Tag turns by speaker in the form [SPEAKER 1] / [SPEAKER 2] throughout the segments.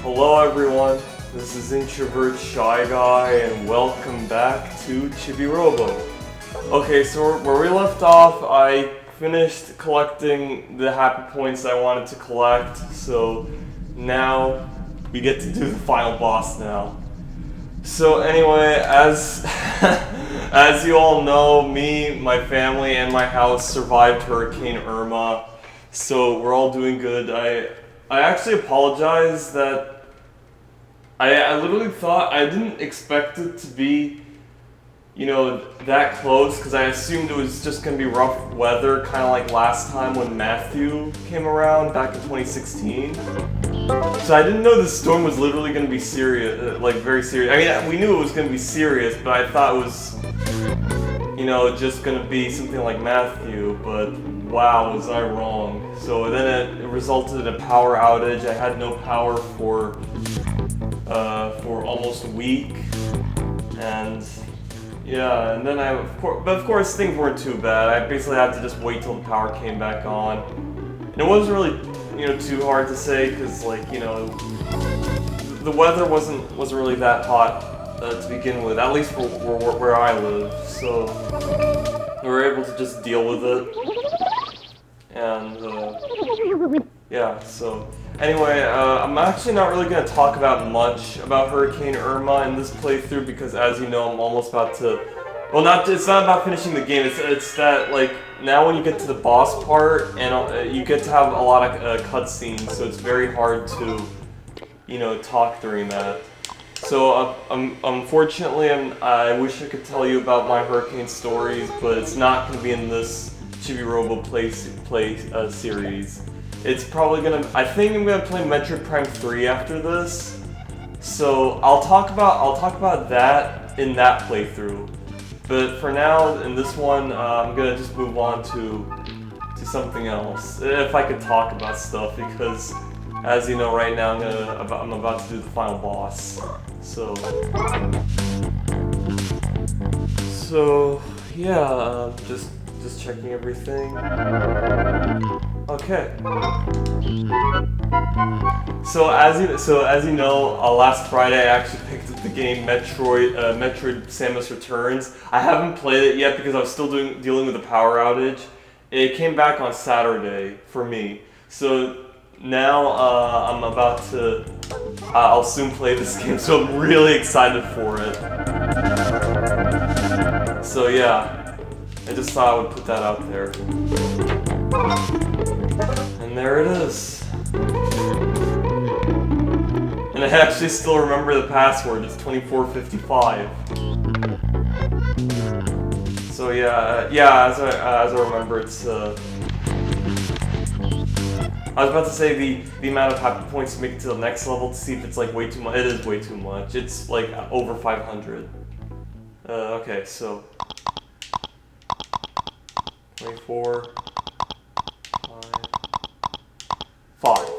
[SPEAKER 1] Hello everyone, this is Introvert Shy Guy and welcome back to Chibi Robo. Okay, so where we left off, I finished collecting the happy points I wanted to collect, so now we get to do the final boss now. So anyway, as as you all know, me, my family, and my house survived Hurricane Irma, so we're all doing good. I actually apologize that I literally thought, I didn't expect it to be, you know, that close, because I assumed it was just going to be rough weather, kind of like last time when Matthew came around back in 2016. So I didn't know the storm was literally going to be serious, like very serious. I mean, we knew it was going to be serious, but I thought it was, you know, just going to be something like Matthew, but wow, was I wrong. So then it resulted in a power outage. I had no power for almost a week, and yeah, and then but of course things weren't too bad. I basically had to just wait till the power came back on, and it wasn't really, you know, too hard to say, because, like, you know, the weather wasn't really that hot to begin with, at least for where I live, so we were able to just deal with it, and yeah, so anyway, I'm actually not really going to talk about much about Hurricane Irma in this playthrough, because as you know, I'm almost about to, well, it's not about finishing the game, it's that, like, now when you get to the boss part, and you get to have a lot of cutscenes, so it's very hard to, you know, talk during that. So, unfortunately, I wish I could tell you about my Hurricane stories, but it's not going to be in this Chibi Robo play series. It's probably gonna, I think I'm gonna play Metroid Prime 3 after this. So I'll talk about that in that playthrough. But for now, in this one, I'm gonna just move on to something else. If I could talk about stuff, because as you know, right now I'm about to do the final boss. So yeah, just checking everything. Okay. So as you know, last Friday I actually picked up the game Metroid Samus Returns. I haven't played it yet because I was still dealing with a power outage. It came back on Saturday for me. So now I'm about to. I'll soon play this game, so I'm really excited for it. So yeah, I just thought I would put that out there. And there it is. And I actually still remember the password, it's 2455. So yeah, as I remember, it's I was about to say the amount of happy points to make it to the next level to see if it's like way too much. It is way too much. It's like over 500. Okay, so 24 5.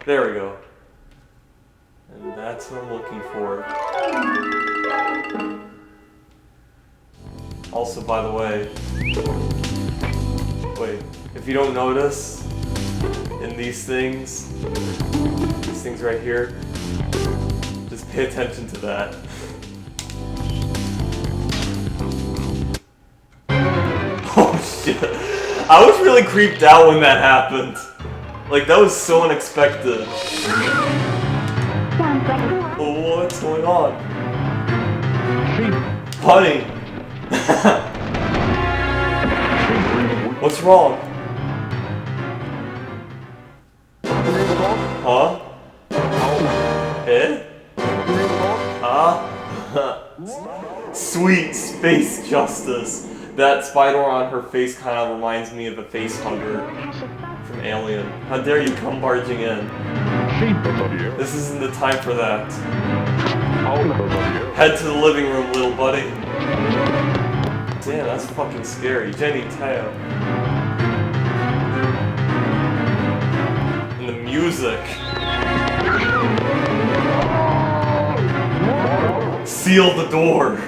[SPEAKER 1] There we go. And that's what I'm looking for. Also, by the way, wait, if you don't notice, in these things right here, just pay attention to that. Oh shit. I was really creeped out when that happened. Like, that was so unexpected. Oh, what's going on? Honey! What's wrong? Huh? Eh? Huh? Sweet space justice. That Spydorz on her face kind of reminds me of a face hugger from Alien. How dare you come barging in? This isn't the time for that. Head to the living room, little buddy. Damn, that's fucking scary. Jenny Teo. And the music. Seal the door.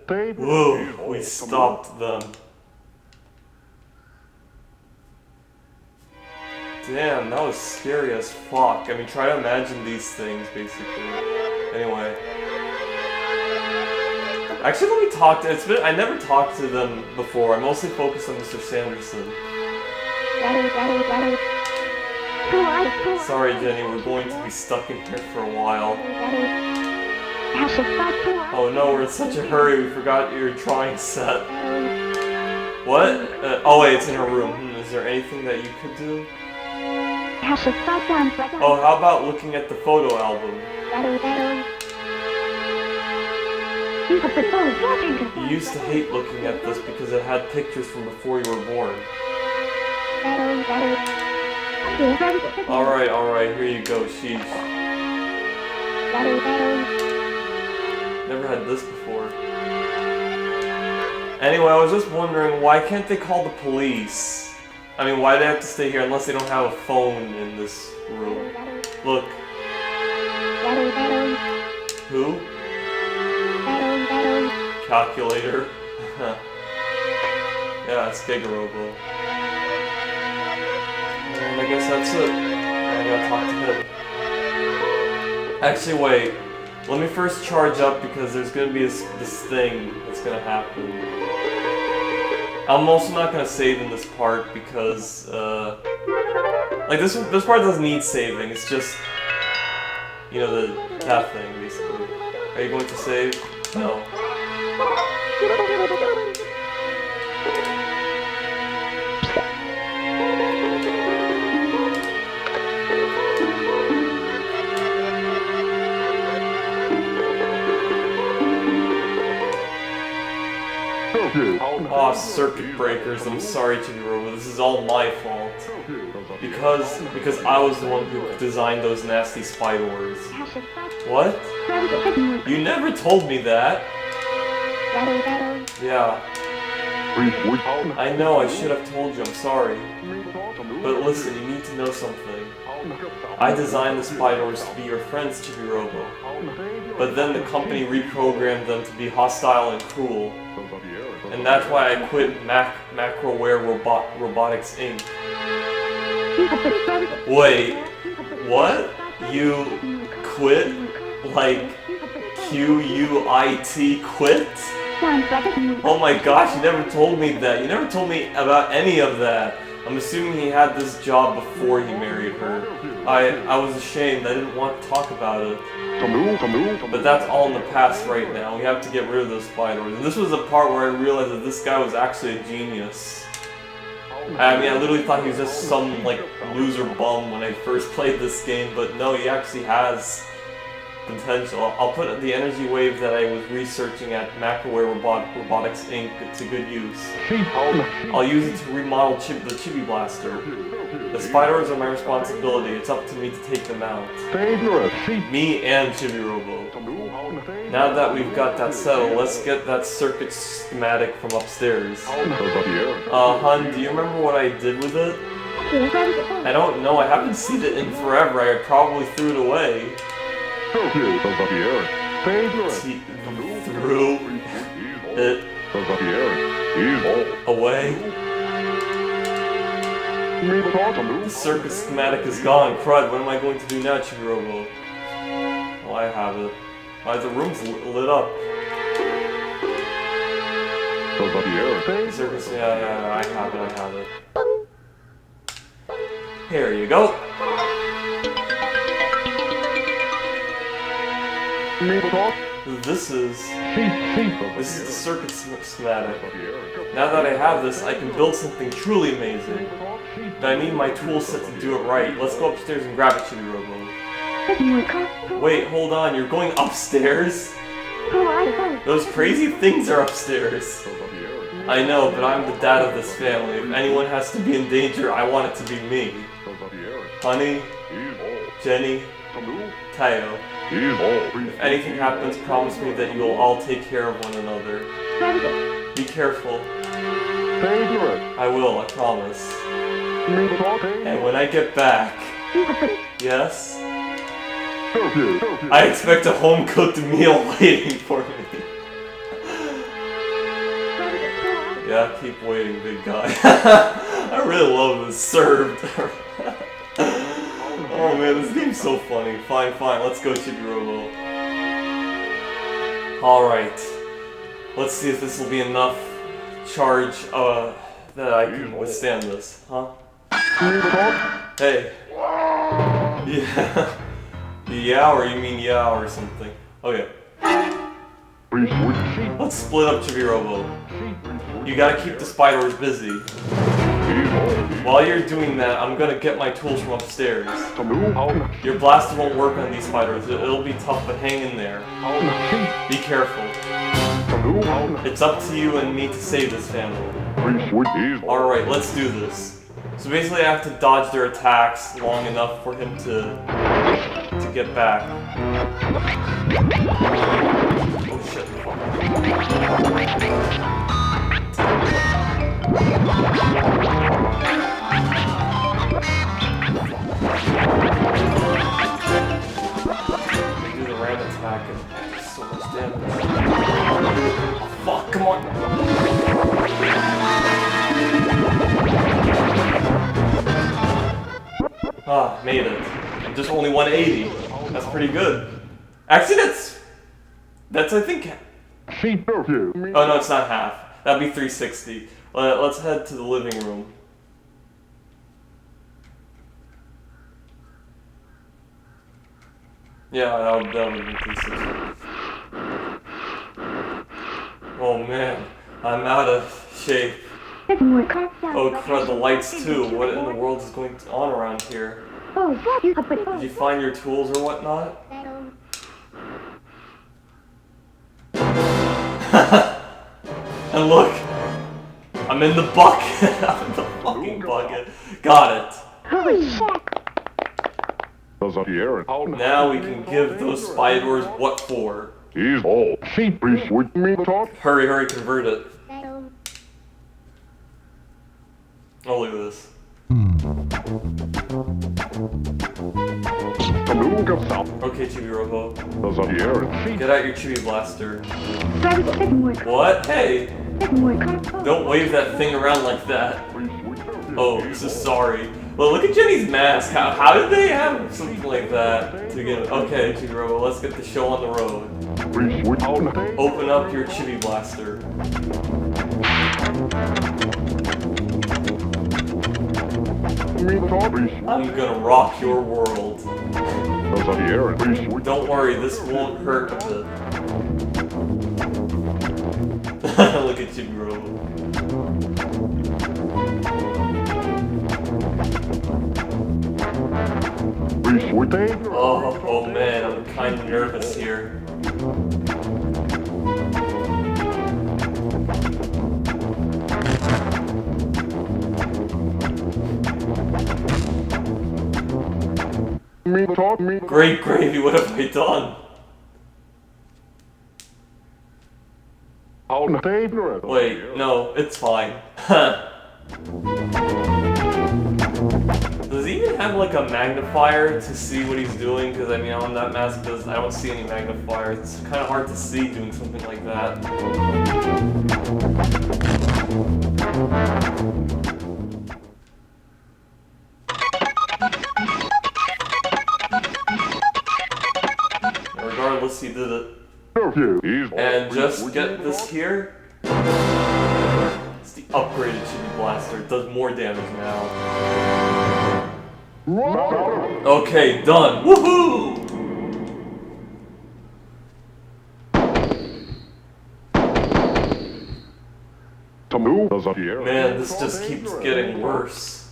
[SPEAKER 1] Whoa, we stopped them. Damn, that was scary as fuck. I mean, try to imagine these things, basically. Anyway. Actually, let me talk to... I never talked to them before. I mostly focused on Mr. Sanderson. Sorry, Jenny, we're going to be stuck in here for a while. Oh no, we're in such a hurry, we forgot your drawing set. What? Oh wait, it's in her room. Is there anything that you could do? Oh, how about looking at the photo album? You used to hate looking at this because it had pictures from before you were born. Alright, here you go, sheesh. Never had this before. Anyway, I was just wondering, why can't they call the police? I mean, why do they have to stay here unless they don't have a phone in this room? Look. Who? Calculator. Yeah, it's Robo. And I guess that's it. I gotta talk to him. Actually, wait. Let me first charge up because there's gonna be this thing that's gonna happen. I'm also not gonna save in this part because, like this part doesn't need saving. It's just, you know, that thing basically. Are you going to save? No. Aw, circuit breakers. I'm sorry, Chibi Robo. This is all my fault. Because I was the one who designed those nasty Spydorz. What? You never told me that. Yeah. I know, I should have told you, I'm sorry. But listen, you need to know something. I designed the Spydorz to be your friends, Chibi Robo. But then the company reprogrammed them to be hostile and cruel. And that's why I quit Macroware Robotics Inc. Wait, what? You quit? Like, Q-U-I-T quit? Oh my gosh, you never told me that. You never told me about any of that. I'm assuming he had this job before he married her. I was ashamed. I didn't want to talk about it. But that's all in the past right now. We have to get rid of those Spydorz. And this was the part where I realized that this guy was actually a genius. I mean, I literally thought he was just some, like, loser bum when I first played this game, but no, he actually has potential. I'll put the energy wave that I was researching at Macroware Robotics Inc. to good use. I'll use it to remodel the Chibi Blaster. The Spydorz are my responsibility. It's up to me to take them out. Me and Chibi Robo. Now that we've got that settled, let's get that circuit schematic from upstairs. Hun, do you remember what I did with it? I don't know. I haven't seen it in forever. I probably threw it away. Threw it away. The circuit schematic is gone. Crud, what am I going to do now, Chibi Robo? Oh, I have it. Why, the room's lit up. Circuit, yeah, I have it. Here you go. This is the circuit schematic. Now that I have this, I can build something truly amazing. But I need my tool set to do it right. Let's go upstairs and grab it, Chibi Robo. Wait, hold on, you're going upstairs? Those crazy things are upstairs. I know, but I'm the dad of this family. If anyone has to be in danger, I want it to be me. Honey, Jenny, Tayo. If anything happens, promise me that you will all take care of one another. Be careful. I will, I promise. And when I get back, yes? I expect a home-cooked meal waiting for me. yeah, keep waiting, big guy. I really love this served. Oh man, this game's so funny. Fine, let's go Chibi Robo. Alright. Let's see if this will be enough charge that I can withstand this, huh? Hey. Yeah. Yeah, or you mean yeah or something. Okay. Let's split up Chibi Robo. You gotta keep the Spydorz busy. While you're doing that, I'm gonna get my tools from upstairs. Your blaster won't work on these Spydorz. It'll be tough, but hang in there. Be careful. It's up to you and me to save this family. Alright, let's do this. So basically I have to dodge their attacks long enough for him to get back. Oh shit. They do the ram attack and so much damage. Fuck, come on! Ah, made it. I'm just only 180. That's pretty good. Actually, that's I think. Oh no, it's not half. That'd be 360. Let's head to the living room. Yeah, that would be 360. Oh man, I'm out of shape. Oh crud, the lights too. What in the world is going on around here? Did you find your tools or whatnot? And look! I'm in the bucket! I'm in the fucking bucket. Got it. Now we can give those Spydorz what for. Hurry, convert it. Oh, look at this. Okay, Chibi Robo. Get out your Chibi blaster. What? Hey! Don't wave that thing around like that. Oh, this is sorry. Well, look at Jenny's mask. How did they have something like that to get? Okay, Chibi Robo, let's get the show on the road. Open up your Chibi blaster. I'm gonna rock your world. Don't worry, this won't hurt a bit. Look at Chibi Robo. Oh man, I'm kind of nervous here. Great gravy, what have I done? Wait, no, it's fine. Does he even have like a magnifier to see what he's doing? Because I mean, on that mask, I don't see any magnifier. It's kind of hard to see doing something like that. Regardless, he did it. And just get this here. It's the upgraded Chibi Blaster. It does more damage now. Okay, done. Woohoo! Man, this just keeps getting worse.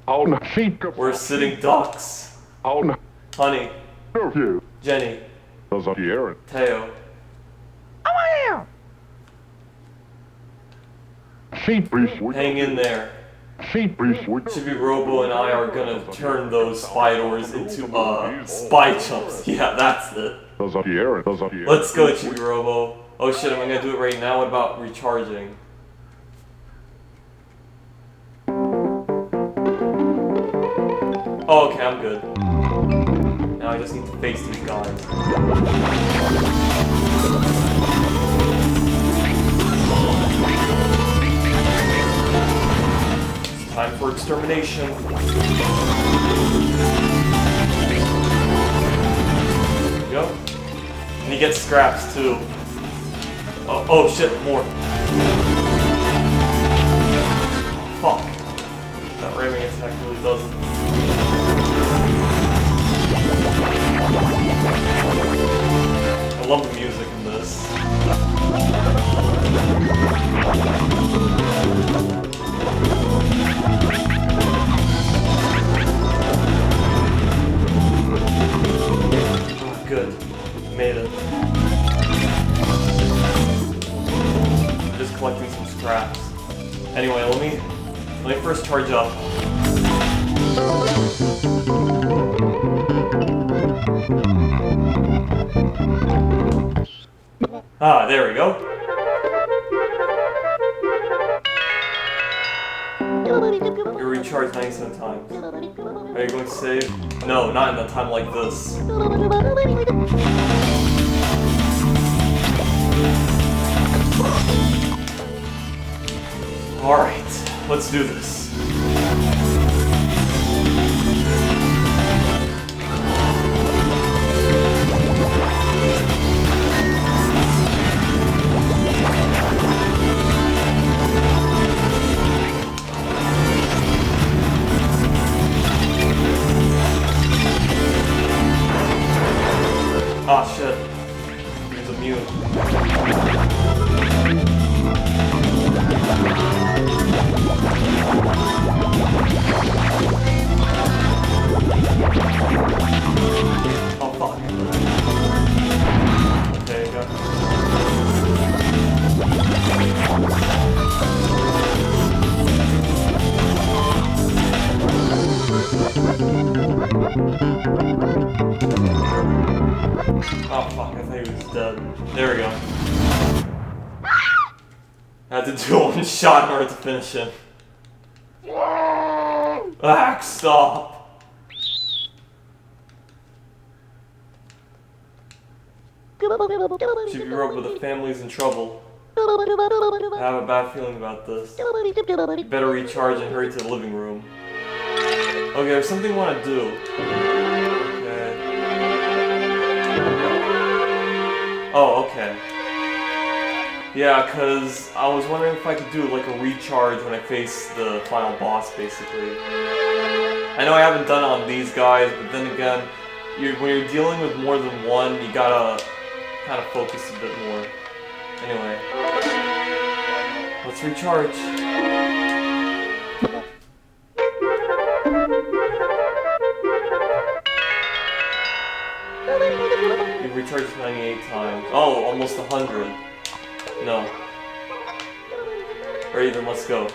[SPEAKER 1] We're sitting ducks. Honey. Jenny. Teo. Hang in there. Chibi Robo and I are gonna turn those Spydorz into spy chumps. Yeah, that's it. Let's go, Chibi Robo. Oh shit, am I gonna do it right now? What about recharging? Oh, okay, I'm good. Now I just need to face these guys. Time for extermination. There we go. And he gets scraps too. Oh shit, more. Fuck. That ramming attack really doesn't. I love the music in this. Oh, good. Made it. I'm just collecting some scraps. Anyway, let me first charge up. Ah, there we go. You recharge 97 times. Are you going to save? No, not in a time like this. Alright, let's do this. Ah, shit. He's immune. Oh, fuck. There you go. Oh fuck, I thought he was dead. There we go. I had to do one shot in order to finish him. Ah, stop! Chibi Robo, the family's in trouble. I have a bad feeling about this. You better recharge and hurry to the living room. Okay, there's something I want to do. Okay. Oh, okay. Yeah, because I was wondering if I could do like a recharge when I face the final boss, basically. I know I haven't done it on these guys, but then again, when you're dealing with more than one, you gotta kind of focus a bit more. Anyway, let's recharge. You recharged 98 times. Oh, almost 100. No. Alright, then let's go.